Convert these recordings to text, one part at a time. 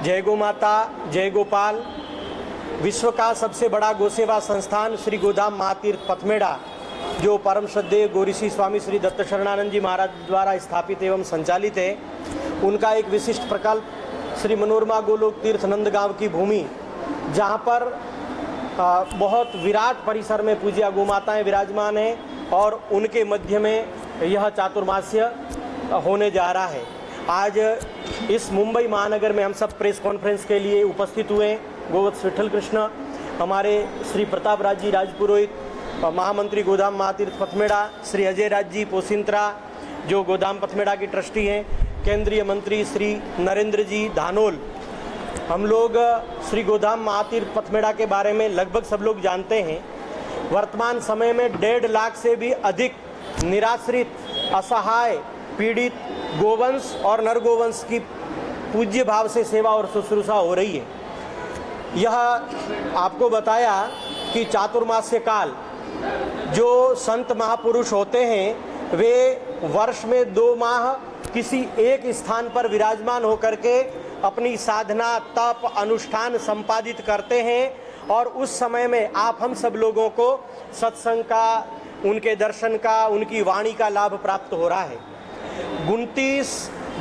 जय गो माता, जय गोपाल। विश्व का सबसे बड़ा गोसेवा संस्थान श्री गोधाम महातीर्थ पथमेड़ा, जो परम श्रद्धेय गौरीशी स्वामी श्री दत्त शरणानंद जी महाराज द्वारा स्थापित एवं संचालित है, उनका एक विशिष्ट प्रकल्प श्री मनोरमा गोलोक तीर्थ नंदगांव की भूमि, जहां पर बहुत विराट परिसर में पूज्य गोमाताएं विराजमान हैं और उनके मध्य में यह चातुर्मास्य होने जा रहा है। आज इस मुंबई महानगर में हम सब प्रेस कॉन्फ्रेंस के लिए उपस्थित हुए। गोवत्स विठल कृष्ण, हमारे श्री प्रताप राज जी राजपुरोहित, महामंत्री गोधाम महातीर्थ पथमेड़ा, श्री अजय राज जी पोसिंत्रा जो गोधाम पथमेड़ा की ट्रस्टी हैं, केंद्रीय मंत्री श्री नरेंद्र जी धानोल। हम लोग श्री गोधाम महातीर्थ पथमेड़ा के बारे में लगभग सब लोग जानते हैं। वर्तमान समय में 1.5 लाख से भी अधिक निराश्रित, असहाय, पीड़ित गोवंश और नरगोवंश की पूज्य भाव से सेवा और शुश्रूषा हो रही है। यह आपको बताया कि चातुर्मास्य काल जो संत महापुरुष होते हैं, वे वर्ष में 2 माह किसी एक स्थान पर विराजमान होकर के अपनी साधना, तप, अनुष्ठान संपादित करते हैं और उस समय में आप हम सब लोगों को सत्संग का, उनके दर्शन का, उनकी वाणी का लाभ प्राप्त हो रहा है। 29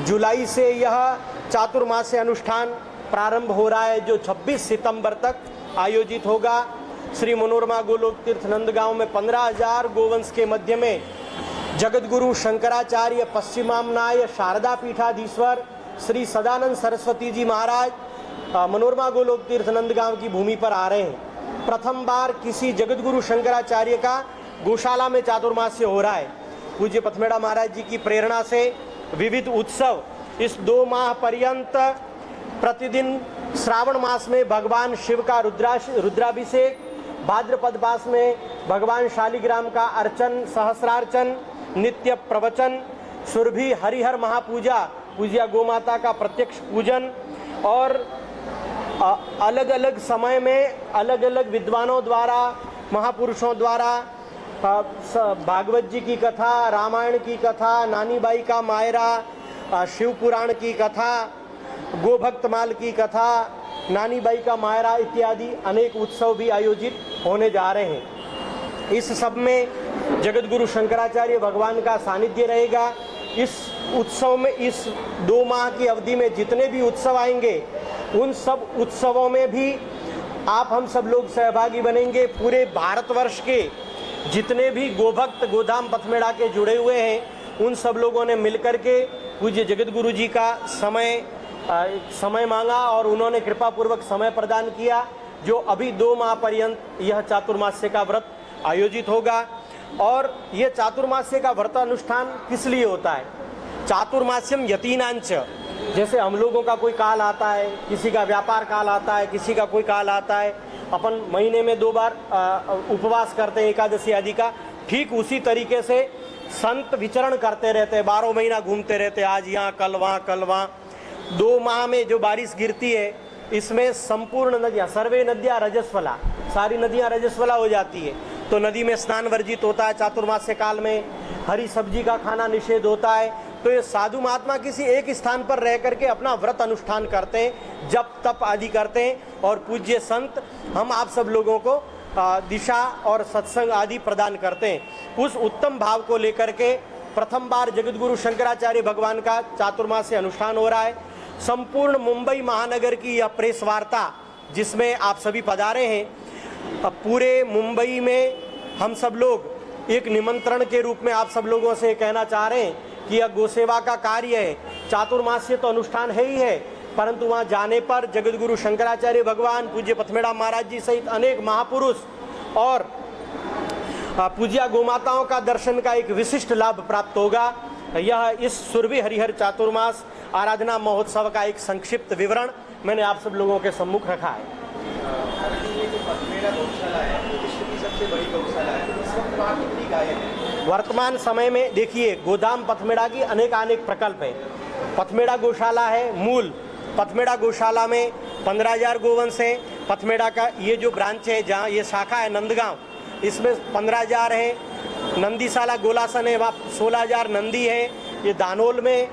जुलाई से यह चातुर्मास्य अनुष्ठान प्रारंभ हो रहा है, जो 26 सितंबर तक आयोजित होगा। श्री मनोरमा गोलोक तीर्थ नंदगांव में 15,000 गोवंश के मध्य में जगतगुरु शंकराचार्य पश्चिमामनाय शारदा पीठाधीश्वर श्री सदानंद सरस्वती जी महाराज मनोरमा गोलोक तीर्थ नंदगांव की भूमि पर आ रहे हैं। प्रथम बार किसी जगतगुरु शंकराचार्य का गौशाला में चातुर्मास्य हो रहा है। पूज्य पथमेड़ा महाराज जी की प्रेरणा से विविध उत्सव इस 2 माह पर्यंत प्रतिदिन श्रावण मास में भगवान शिव का रुद्राभिषेक, भाद्रपद मास में भगवान शालिग्राम का अर्चन, सहस्रार्चन, नित्य प्रवचन, सुरभि हरिहर महापूजा, पूज्या गोमाता का प्रत्यक्ष पूजन और अलग अलग समय में अलग अलग विद्वानों द्वारा, महापुरुषों द्वारा भागवत जी की कथा, रामायण की कथा, नानी बाई का मायरा, शिव पुराण की कथा, गोभक्तमाल की कथा, नानी बाई का मायरा इत्यादि अनेक उत्सव भी आयोजित होने जा रहे हैं। इस सब में जगतगुरु शंकराचार्य भगवान का सानिध्य रहेगा। इस उत्सव में, इस 2 माह की अवधि में जितने भी उत्सव आएंगे, उन सब उत्सवों में भी आप हम सब लोग सहभागी बनेंगे। पूरे भारतवर्ष के जितने भी गोभक्त गोधाम पथमेड़ा के जुड़े हुए हैं, उन सब लोगों ने मिलकर के पूज्य जगतगुरु जी का समय मांगा और उन्होंने कृपा पूर्वक समय प्रदान किया, जो अभी 2 माह पर्यंत यह चातुर्मास्य का व्रत आयोजित होगा। और ये चातुर्मास्य का व्रत अनुष्ठान किस लिए होता है? चातुर्मास्यम यतीनांच, जैसे हम लोगों का कोई काल आता है, किसी का व्यापार काल आता है, किसी का कोई काल आता है, अपन महीने में 2 बार उपवास करते हैं एकादशी आदि का, ठीक उसी तरीके से संत विचरण करते रहते हैं, 12 महीना घूमते रहते हैं, आज यहाँ कल वहाँ कल वहाँ। 2 माह में जो बारिश गिरती है, इसमें संपूर्ण नदियाँ, सर्वे नदियाँ रजस्वला, सारी नदियाँ रजस्वला हो जाती है, तो नदी में स्नान वर्जित होता है। चातुर्मास्य काल में हरी सब्जी का खाना निषेध होता है। तो ये साधु महात्मा किसी एक स्थान पर रह करके अपना व्रत अनुष्ठान करते हैं, जप तप आदि करते हैं और पूज्य संत हम आप सब लोगों को दिशा और सत्संग आदि प्रदान करते हैं। उस उत्तम भाव को लेकर के प्रथम बार जगतगुरु शंकराचार्य भगवान का चातुर्मास्य अनुष्ठान हो रहा है। संपूर्ण मुंबई महानगर की यह प्रेस वार्ता जिसमें आप सभी पधारे हैं, पूरे मुंबई में हम सब लोग एक निमंत्रण के रूप में आप सब लोगों से कहना चाह रहे हैं कि यह गोसेवा का कार्य है। चातुर्मास्य तो अनुष्ठान है ही है, परंतु वहाँ जाने पर जगतगुरु शंकराचार्य भगवान, पूज्य पथमेड़ा महाराज जी सहित अनेक महापुरुष और पूज्या गोमाताओं का दर्शन का एक विशिष्ट लाभ प्राप्त होगा। यह इस सुरभि हरिहर चातुर्मास आराधना महोत्सव का एक संक्षिप्त विवरण मैंने आप सब लोगों के सम्मुख रखा है। वर्तमान समय में देखिए, गोधाम पथमेड़ा की अनेक प्रकल्प है। पथमेड़ा गौशाला है मूल, पथमेड़ा गौशाला में 15,000 गोवंश हैं। पथमेड़ा का ये जो ब्रांच है, जहाँ ये शाखा है नंदगांव, इसमें 15,000 हैं। नंदीशाला गोलासन है, वहाँ 16,000 नंदी हैं। ये दानोल में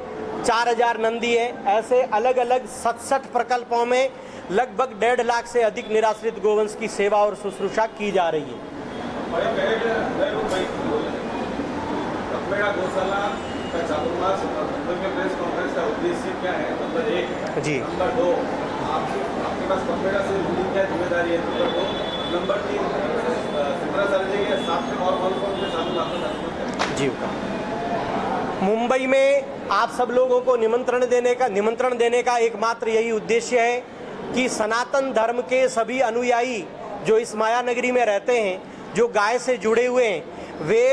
4000 नंदी है। ऐसे अलग अलग 67 प्रकल्पों में लगभग 1.5 लाख से अधिक निराश्रित गोवंश की सेवा और शुश्रूषा की जा रही है। गौशाला का चातुर्मास मुंबई में प्रेस कॉन्फ्रेंस का उद्देश्य क्या है? नंबर 1 जी। नंबर 2 आपके पास पथमेड़ा से जुड़ी क्या जिम्मेदारी है? नंबर 2 नंबर 3 सिमरा सर्वे के साथ में और कौन के साथ जी का मुंबई में आप सब लोगों को निमंत्रण देने का एकमात्र यही उद्देश्य है कि सनातन धर्म के सभी अनुयायी जो इस माया नगरी में रहते हैं, जो गाय से जुड़े हुए हैं, वे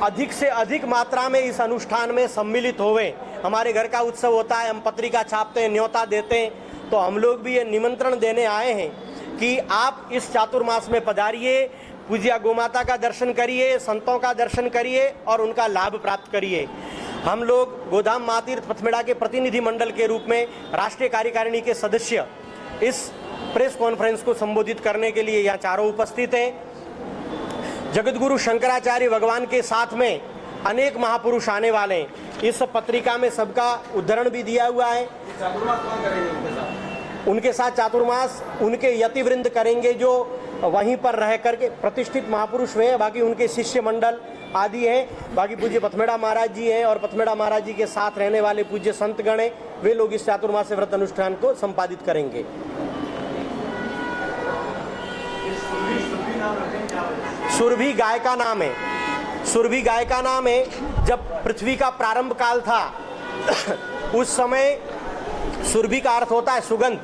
अधिक से अधिक मात्रा में इस अनुष्ठान में सम्मिलित होवे। हमारे घर का उत्सव होता है, हम पत्रिका छापते हैं, न्योता देते हैं, तो हम लोग भी ये निमंत्रण देने आए हैं कि आप इस चातुर्मास में पधारिए, पूज्या गोमाता का दर्शन करिए, संतों का दर्शन करिए और उनका लाभ प्राप्त करिए। हम लोग गोधाम महातीर्थ पथमेड़ा के प्रतिनिधि मंडल के रूप में राष्ट्रीय कार्यकारिणी के सदस्य इस प्रेस कॉन्फ्रेंस को संबोधित करने के लिए यहाँ चारों उपस्थित हैं। जगतगुरु शंकराचार्य भगवान के साथ में अनेक महापुरुष आने वाले हैं। इस पत्रिका में सबका उद्धरण भी दिया हुआ है। चातुर्मास कौन करेंगे उनके साथ चातुर्मास उनके यतिवृंद करेंगे जो वहीं पर रह करके प्रतिष्ठित महापुरुष हुए हैं। बाकी उनके शिष्य मंडल आदि हैं। बाकी पूज्य पथमेड़ा महाराज जी हैं और पथमेड़ा महाराज जी के साथ रहने वाले पूज्य संतगण हैं, वे लोग इस चातुर्मास व्रत अनुष्ठान को संपादित करेंगे। सुरभि गाय का नाम है। सुरभि गाय का नाम है। जब पृथ्वी का प्रारंभ काल था उस समय सुरभि का अर्थ होता है सुगंध।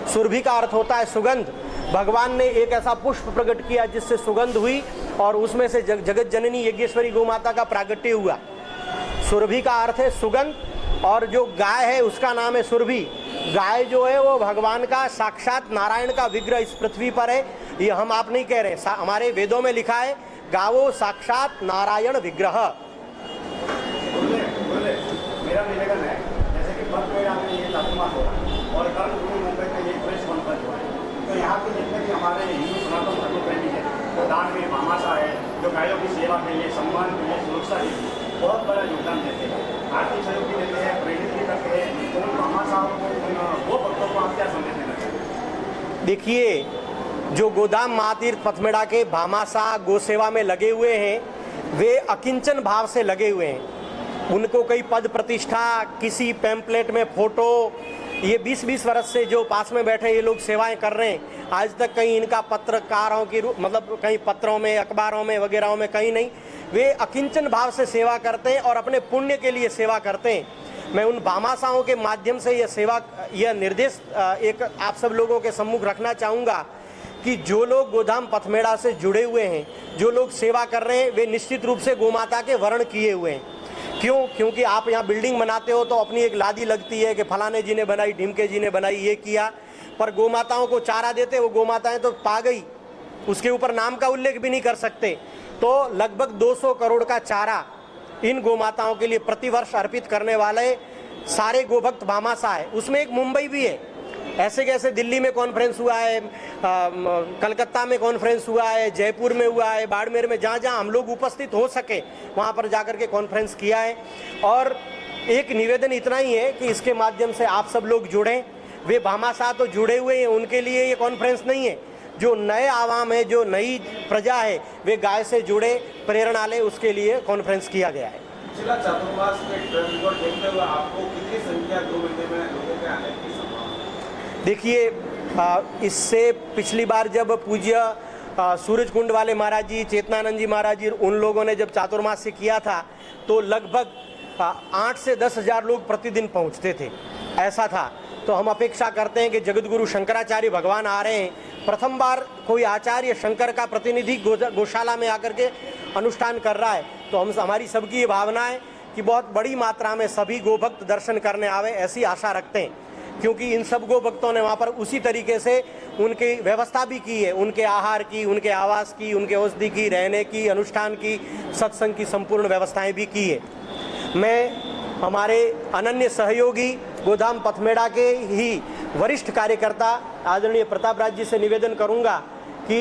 सुरभि का अर्थ होता है सुगंध। भगवान ने एक ऐसा पुष्प प्रकट किया जिससे सुगंध हुई और उसमें से जगत जननी यज्ञेश्वरी गोमाता का प्रागट्य हुआ। सुरभि का अर्थ है सुगंध और जो गाय है उसका नाम है सुरभि। गाय जो है वो भगवान का साक्षात नारायण का विग्रह इस पृथ्वी पर है। ये हम आप नहीं कह रहे, हमारे वेदों में लिखा है गावो साक्षात नारायण विग्रह। मेरा निवेदन है, जैसे कि पथमेड़ा में ये चातुर्मास हो रहा है और कल मुंबई में ये प्रेस कॉन्फ्रेंस हुआ है, तो यहाँ के जितने भी हमारे हिंदू सनातन धर्म प्रेमी है, तो दान में भामाशाह है जो गायों की सेवा के लिए, सम्मान के लिए, सुरक्षा के लिए बहुत बड़ा योगदान देते हैं, आर्थिक सहयोग भी देते हैं, प्रेरित भी करते हैं। तो उन भामाशाह को वो भक्तों को आप क्या संदेश देना चाहिए? देखिए, जो गोधाम महातीर्थ पथमेड़ा के भामाशाह गोसेवा में लगे हुए हैं वे अकिंचन भाव से लगे हुए हैं। उनको कई पद प्रतिष्ठा, किसी पैम्पलेट में फोटो, ये 20-20 वर्ष से जो पास में बैठे ये लोग सेवाएं कर रहे हैं, आज तक कहीं इनका पत्रकारों की मतलब कहीं पत्रों में, अखबारों में वगैरह में कहीं नहीं। वे अकिंचन भाव से सेवा करते हैं और अपने पुण्य के लिए सेवा करते हैं। मैं उन भामाशाहों के माध्यम से यह निर्देश एक आप सब लोगों के सम्मुख रखना चाहूँगा कि जो लोग गोधाम पथमेड़ा से जुड़े हुए हैं, जो लोग सेवा कर रहे हैं, वे निश्चित रूप से गोमाता के वर्ण किए हुए हैं। क्यों? क्योंकि आप यहाँ बिल्डिंग बनाते हो तो अपनी एक लादी लगती है कि फलाने जी ने बनाई, ढिमके जी ने बनाई, ये किया, पर गोमाताओं को चारा देते, वो गोमाताएं तो पा गई, उसके ऊपर नाम का उल्लेख भी नहीं कर सकते। तो लगभग 200 करोड़ का चारा इन गोमाताओं के लिए प्रतिवर्ष अर्पित करने वाले सारे गोभक्त भामाशाह है। उसमें एक मुंबई भी है। ऐसे कैसे दिल्ली में कॉन्फ्रेंस हुआ है, कलकत्ता में कॉन्फ्रेंस हुआ है, जयपुर में हुआ है, बाड़मेर में, जहाँ जहाँ हम लोग उपस्थित हो सके वहाँ पर जाकर के कॉन्फ्रेंस किया है। और एक निवेदन इतना ही है कि इसके माध्यम से आप सब लोग जुड़ें। वे भामाशाह तो जुड़े हुए हैं, उनके लिए ये कॉन्फ्रेंस नहीं है। जो नए आवाम है, जो नई प्रजा है, वे गाय से जुड़े, प्रेरणा ले, उसके लिए कॉन्फ्रेंस किया गया है। पिछला चातुर्मास में देखते हुए आपको कितनी संख्या 2 महीने में लोगों के आने की संभावना? देखिए, इससे पिछली बार जब पूज्य सूरज कुंड वाले महाराज जी, चेतनानंद जी महाराज जी, उन लोगों ने जब चातुर्मास से किया था तो लगभग 8 से 10 हज़ार लोग प्रतिदिन पहुंचते थे, ऐसा था। तो हम अपेक्षा करते हैं कि जगतगुरु शंकराचार्य भगवान आ रहे हैं। प्रथम बार कोई आचार्य शंकर का प्रतिनिधि गौशाला में आकर के अनुष्ठान कर रहा है, तो हमारी सबकी ये भावना है कि बहुत बड़ी मात्रा में सभी गोभक्त दर्शन करने आवे, ऐसी आशा रखते हैं। क्योंकि इन सब गोभक्तों ने वहाँ पर उसी तरीके से उनकी व्यवस्था भी की है, उनके आहार की, उनके आवास की, उनके औषधि की, रहने की, अनुष्ठान की, सत्संग की संपूर्ण व्यवस्थाएं भी की है। मैं हमारे अनन्य सहयोगी गोधाम पथमेड़ा के ही वरिष्ठ कार्यकर्ता आदरणीय प्रताप राज जी से निवेदन करूंगा कि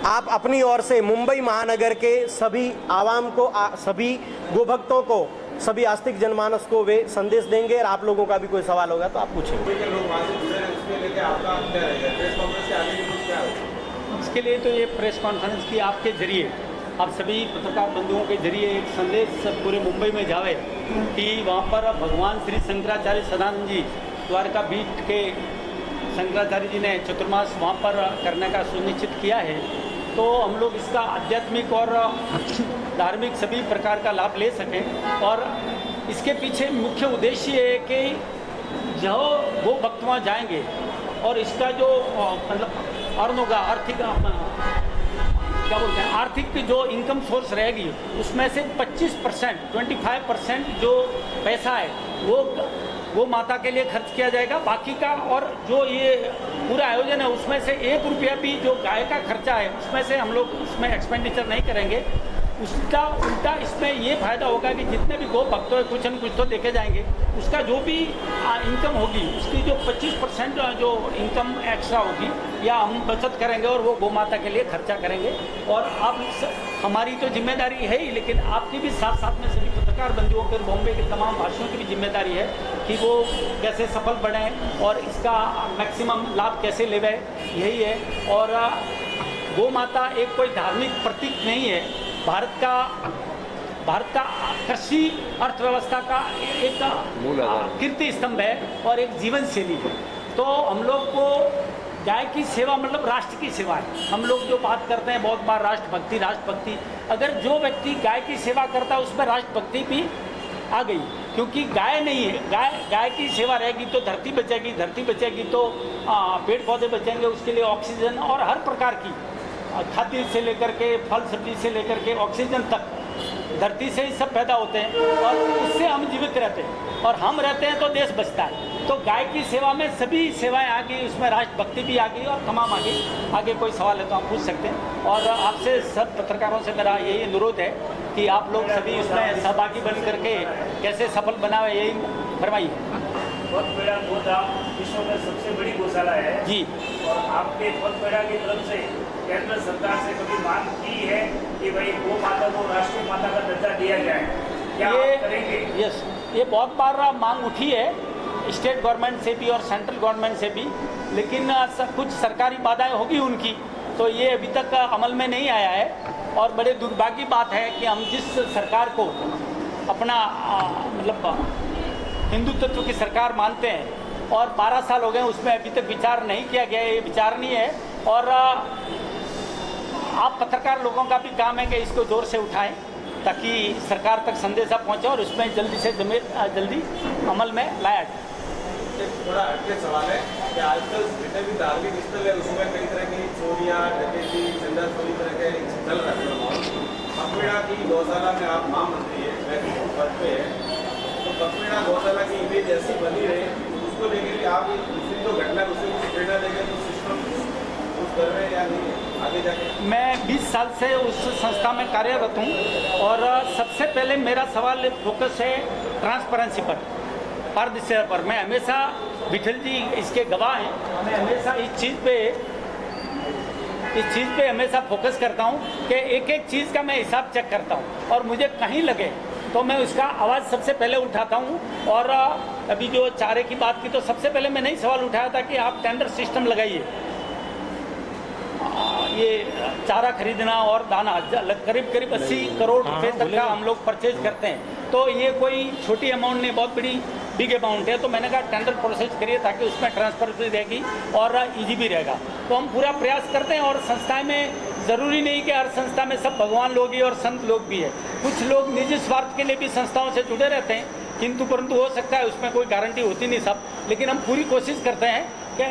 आप अपनी ओर से मुंबई महानगर के सभी आवाम को, सभी गोभक्तों को सभी आस्तिक जनमानस को वे संदेश देंगे। और आप लोगों का भी कोई सवाल होगा तो आप पूछेंगे। लोग वहाँ से जुड़े हैं, उसके लेके आपका क्या रहेगा? प्रेस कॉन्फ्रेंस से आगे की कुछ क्या होगा? इसके लिए तो ये प्रेस कॉन्फ्रेंस की आपके जरिए, आप सभी पत्रकार बंधुओं के जरिए एक संदेश पूरे मुंबई में जावे कि वहाँ पर भगवान श्री शंकराचार्य सदानंद जी द्वारका पीठ के शंकराचार्य जी ने चतुर्मास वहाँ पर करने का सुनिश्चित किया है। तो हम लोग इसका आध्यात्मिक और धार्मिक सभी प्रकार का लाभ ले सकें। और इसके पीछे मुख्य उद्देश्य है कि जो वो भक्त वहाँ जाएंगे और इसका जो मतलब अर्न होगा, आर्थिक क्या बोलते हैं, आर्थिक की जो इनकम सोर्स रहेगी उसमें से 25% 25% जो पैसा है वो माता के लिए खर्च किया जाएगा। बाकी का और जो ये पूरा आयोजन है उसमें से 1 रुपया भी जो गाय का खर्चा है उसमें से हम लोग उसमें एक्सपेंडिचर नहीं करेंगे। उसका उल्टा इसमें ये फायदा होगा कि जितने भी गो भक्त हैं कुछ न कुछ तो देखे जाएंगे। उसका जो भी इनकम होगी उसकी जो 25% जो इनकम एक्स्ट्रा होगी या हम बचत करेंगे और वो गौ माता के लिए खर्चा करेंगे। और आप हमारी तो जिम्मेदारी है ही, लेकिन आपकी भी साथ साथ में सभी पत्रकार बंधुओं के बॉम्बे के तमाम भाषियों की भी जिम्मेदारी है कि वो कैसे सफल बने और इसका मैक्सिमम लाभ कैसे लेवे, यही है। और गौ माता एक कोई धार्मिक प्रतीक नहीं है, भारत का कृषि अर्थव्यवस्था का एक कीर्ति स्तंभ है और एक जीवन शैली है। तो हम लोग को गाय की सेवा मतलब राष्ट्र की सेवा है। हम लोग जो बात करते हैं बहुत बार राष्ट्रभक्ति, अगर जो व्यक्ति गाय की सेवा करता है उसमें राष्ट्रभक्ति भी आ गई, क्योंकि गाय नहीं है, गाय की सेवा रहेगी तो धरती बचेगी तो पेड़ पौधे बचेंगे, उसके लिए ऑक्सीजन और हर प्रकार की खाद्य से लेकर के फल सब्जी से लेकर के ऑक्सीजन तक धरती से ही सब पैदा होते हैं और उससे हम जीवित रहते हैं और हम रहते हैं तो देश बचता है। तो गाय की सेवा में सभी सेवाएं आ गई, उसमें राष्ट्रभक्ति भी आ गई और तमाम आ गई। आगे कोई सवाल है तो आप पूछ सकते हैं। और आपसे सब पत्रकारों से मेरा यही अनुरोध है कि आप लोग सभी इसमें सहभागी बन करके कैसे सफल बनावे, यही फरमाइए। पथपेड़ा गोधाम विश्व में सबसे बड़ी गौशाला है जी, और आपके पथपेड़ा की तरफ से केंद्र सरकार से कभी मांग की है कि भाई गौ माता को राष्ट्रीय माता का दर्जा दिया जाए, क्या आप करेंगे? यस, ये बहुत बार मांग उठी है स्टेट गवर्नमेंट से भी और सेंट्रल गवर्नमेंट से भी, लेकिन कुछ सरकारी बाधाएं होगी उनकी, तो ये अभी तक अमल में नहीं आया है। और बड़े दुर्भाग्य की बात है कि हम जिस सरकार को अपना मतलब हिंदू तत्व की सरकार मानते हैं और 12 साल हो गए उसमें अभी तक विचार नहीं किया गया, ये विचारणीय है। और आप पत्रकार लोगों का भी काम है कि इसको जोर से उठाएं ताकि सरकार तक संदेशा पहुंचे और उसमें जल्दी से जल्दी अमल में लाया जाए। एक थोड़ा हटके सवाल है कि आजकल जितने भी धार्मिक स्थल है उसमें कई तरह की चोरियाँ, डकैती, चंदा चोरी तरह के चल रहे हैं। पथपेड़ा की गौशाला में आप महामंत्री है, मैं पद पे है, तो पथपेड़ा गौशाला की इमेज ऐसी बनी रहे उसको लेकर के आप जो घटना उससे कुछ प्रेरणा देंगे तो सिस्टम कुछ कर रहे हैं या नहीं आगे जाके? मैं 20 साल से उस संस्था में कार्यरत हूँ और सबसे पहले मेरा सवाल फोकस है ट्रांसपेरेंसी पर, पारदर्शिता पर। मैं हमेशा, विठल जी इसके गवाह हैं, मैं हमेशा इस चीज़ पे हमेशा फोकस करता हूँ कि एक एक चीज़ का मैं हिसाब चेक करता हूँ और मुझे कहीं लगे तो मैं उसका आवाज़ सबसे पहले उठाता हूँ। और अभी जो चारे की बात की तो सबसे पहले मैंने ही सवाल उठाया था कि आप टेंडर सिस्टम लगाइए, ये चारा खरीदना और दाना करीब 80 करोड़ रुपए तक का हम लोग परचेज करते हैं, तो ये कोई छोटी अमाउंट नहीं, बहुत बड़ी बिग अमाउंट है। तो मैंने कहा टेंडर प्रोसेस करिए ताकि उसमें ट्रांसपेरेंसी रहेगी और इजी भी रहेगा। तो हम पूरा प्रयास करते हैं और संस्थाएं में ज़रूरी नहीं कि हर संस्था में सब भगवान लोग ही और संत लोग भी है, कुछ लोग निजी स्वार्थ के लिए भी संस्थाओं से जुड़े रहते हैं, किंतु परंतु हो सकता है उसमें कोई गारंटी होती नहीं सब, लेकिन हम पूरी कोशिश करते हैं कि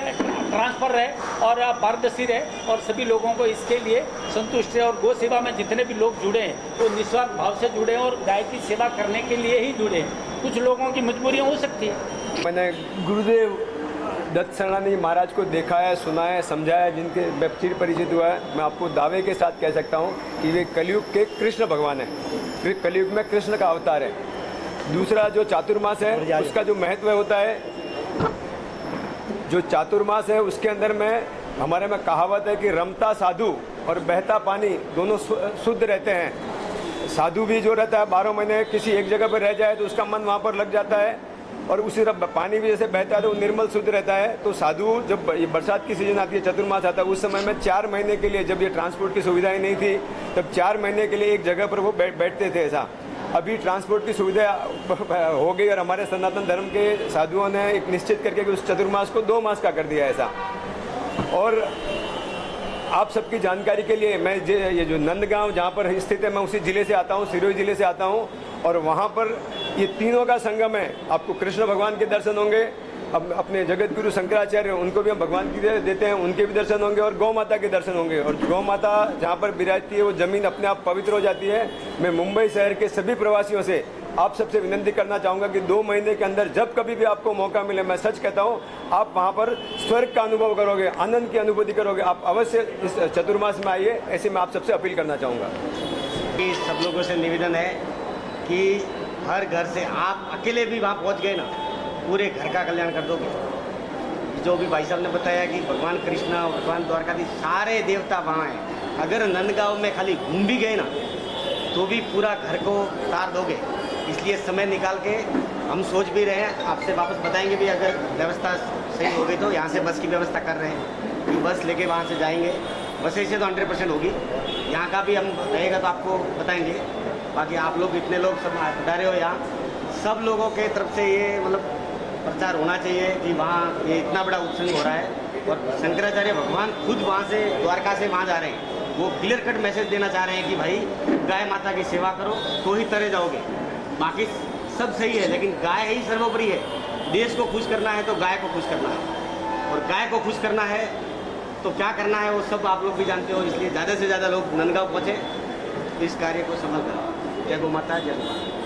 ट्रांसफ़र रहे और पारदर्शी रहे और सभी लोगों को इसके लिए संतुष्ट रहे। और गौ सेवा में जितने भी लोग जुड़े हैं वो निस्वार्थ भाव से जुड़े हैं और गाय की सेवा करने के लिए ही जुड़े हैं। कुछ लोगों की मजबूरियाँ हो सकती है। मैंने गुरुदेव दत्त शरणानंद महाराज को देखा है, सुना है, समझा है, जिनके वेबसाइट परिचित हुआ है। मैं आपको दावे के साथ कह सकता हूँ कि वे कलयुग के कृष्ण भगवान हैं, कलयुग में कृष्ण का अवतार है। दूसरा जो चातुर्मास है उसका जो महत्व होता है, जो चातुर्मास है उसके अंदर में हमारे में कहावत है कि रमता साधु और बहता पानी दोनों शुद्ध रहते हैं। साधु भी जो रहता है 12 महीने किसी एक जगह पर रह जाए तो उसका मन वहाँ पर लग जाता है, और उसी तरह पानी भी जैसे बहता है तो वो निर्मल शुद्ध रहता है। तो साधु जब ये बरसात की सीजन आती है, चतुर्मास आता है, उस समय में 4 महीने के लिए, जब ये ट्रांसपोर्ट की सुविधाएं नहीं थी, तब 4 महीने के लिए एक जगह पर वो बैठते थे। ऐसा अभी ट्रांसपोर्ट की सुविधा हो गई और हमारे सनातन धर्म के साधुओं ने एक निश्चित करके उस चतुर्मास को 2 मास का कर दिया ऐसा। और आप सबकी जानकारी के लिए मैं ये जो नंदगांव जहाँ पर स्थित है, मैं उसी ज़िले से आता हूँ, सिरोही ज़िले से आता हूँ, और वहाँ पर ये तीनों का संगम है। आपको कृष्ण भगवान के दर्शन होंगे, अब अपने जगत गुरु शंकराचार्य उनको भी हम भगवान की देते हैं, उनके भी दर्शन होंगे, और गौ माता के दर्शन होंगे। और गौ माता जहाँ पर विराजती है वो ज़मीन अपने आप पवित्र हो जाती है। मैं मुंबई शहर के सभी प्रवासियों से आप सबसे विनती करना चाहूँगा कि 2 महीने के अंदर जब कभी भी आपको मौका मिले, मैं सच कहता हूँ, आप वहाँ पर स्वर्ग का अनुभव करोगे, आनंद की अनुभूति करोगे। आप अवश्य इस चतुर्मास में आइए, ऐसे मैं आप सबसे अपील करना चाहूँगा। सब लोगों से निवेदन है कि हर घर से आप अकेले भी वहाँ पहुँच गए ना, पूरे घर का कल्याण कर दोगे। जो भी भाई साहब ने बताया कि भगवान कृष्ण, भगवान द्वारकाधीश, सारे देवता वहाँ हैं। अगर नंदगांव में खाली घूम भी गए ना तो भी पूरा घर को तार दोगे। इसलिए समय निकाल के हम सोच भी रहे हैं, आपसे वापस बताएंगे भी, अगर व्यवस्था सही हो गई तो यहाँ से बस की व्यवस्था कर रहे हैं कि बस लेके वहाँ से जाएंगे। बसें से तो 100% होगी, यहाँ का भी हम रहेगा तो आपको बताएंगे। बाकी आप लोग इतने लोग सब पधारे हो यहाँ, सब लोगों के तरफ से ये मतलब प्रचार होना चाहिए कि वहाँ ये इतना बड़ा उत्सव हो रहा है। और शंकराचार्य भगवान खुद वहाँ से द्वारका से वहाँ जा रहे हैं। वो क्लियर कट मैसेज देना चाह रहे हैं कि भाई गाय माता की सेवा करो तो ही तरे जाओगे। बाकी सब सही है, लेकिन गाय ही सर्वोपरि है। देश को खुश करना है तो गाय को खुश करना है, और गाय को खुश करना है तो क्या करना है वो सब आप लोग भी जानते हो। इसलिए ज़्यादा से ज़्यादा लोग नंदगांव पहुँचे, इस कार्य को सफल करें। जय गौ माता, जय गौ माता।